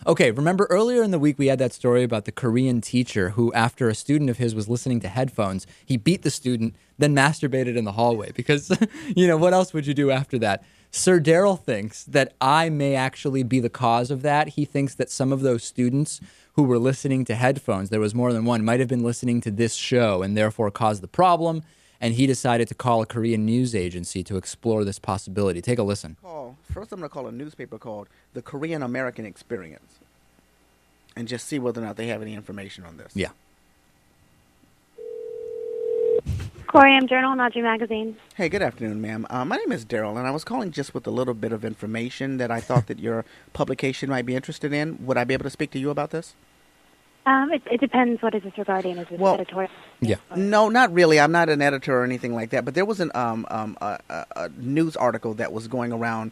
Okay, remember earlier in the week we had that story about the Korean teacher who, after a student of his was listening to headphones, he beat the student, then masturbated in the hallway because, what else would you do after that? Sir Daryl thinks that I may actually be the cause of that. He thinks that some of those students who were listening to headphones, there was more than one, might have been listening to this show and therefore caused the problem. And he decided to call a Korean news agency to explore this possibility. Take a listen. First, I'm going to call a newspaper called the Korean American Experience and just see whether or not they have any information on this. Yeah. Korean Journal, Naji Magazine. Hey, good afternoon, ma'am. My name is Daryl, and I was calling just with a little bit of information that I thought that your publication might be interested in. Would I be able to speak to you about this? It depends what is this regarding. Is this editorial? Yeah. No, not really. I'm not an editor or anything like that. But there was a news article that was going around.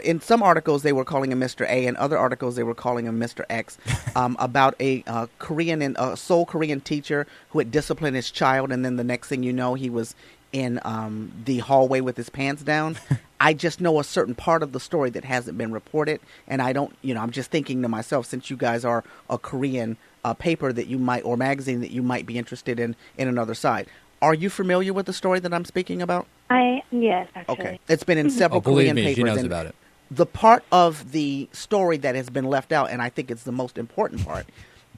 In some articles they were calling him Mr. A, and other articles they were calling him Mr. X, about a Seoul Korean teacher who had disciplined his child, and then the next thing you know, he was in the hallway with his pants down. I just know a certain part of the story that hasn't been reported, and I don't, I'm just thinking to myself, since you guys are a Korean paper that you might, or magazine that you might be interested in another side. Are you familiar with the story that I'm speaking about? Yes, actually. Okay. It's been in several believe Korean me, papers. she knows about it. The part of the story that has been left out, and I think it's the most important part,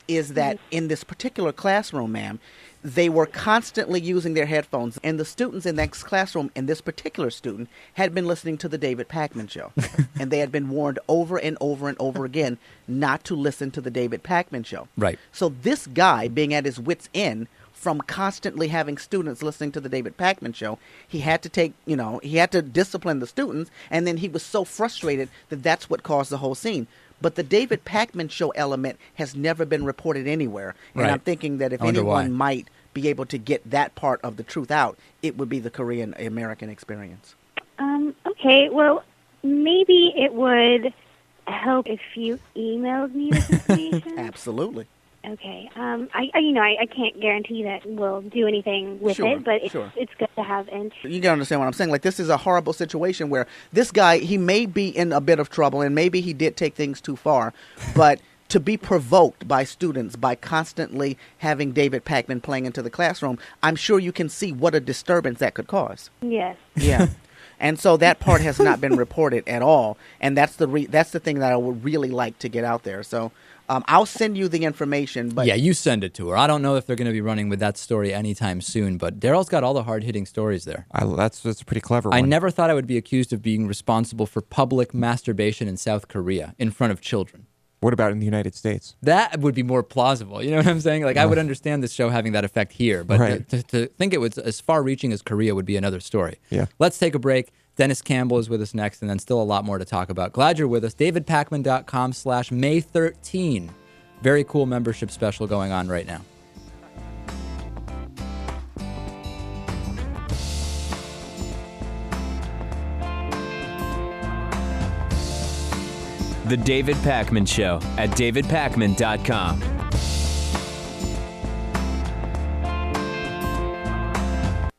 is that in this particular classroom, ma'am, they were constantly using their headphones, and the students in that classroom, and this particular student, had been listening to the David Pakman Show. And they had been warned over and over and over again not to listen to the David Pakman Show. Right. So this guy, being at his wit's end, from constantly having students listening to the David Pakman Show, he had to he had to discipline the students, and then he was so frustrated that that's what caused the whole scene. But the David Pakman Show element has never been reported anywhere. And right. I'm thinking that if anyone might be able to get that part of the truth out, it would be the Korean American Experience. Okay, well, maybe it would help if you emailed me this information. Absolutely. Okay. I can't guarantee that we'll do anything with it, but it's good to have interest. You gotta understand what I'm saying. Like, this is a horrible situation where this guy, he may be in a bit of trouble, and maybe he did take things too far, but to be provoked by students by constantly having David Pakman playing into the classroom, I'm sure you can see what a disturbance that could cause. Yes. Yeah. And so that part has not been reported at all, and that's the thing that I would really like to get out there. So I'll send you the information. But yeah, you send it to her. I don't know if they're going to be running with that story anytime soon, but Daryl's got all the hard-hitting stories there. That's a pretty clever one. I never thought I would be accused of being responsible for public masturbation in South Korea in front of children. What about in the United States? That would be more plausible. You know what I'm saying? Like, I would understand this show having that effect here, but right. to think it was as far-reaching as Korea would be another story. Yeah. Let's take a break. Dennis Campbell is with us next, and then still a lot more to talk about. Glad you're with us. DavidPakman.com/May13. Very cool membership special going on right now. The David Pakman Show at DavidPakman.com.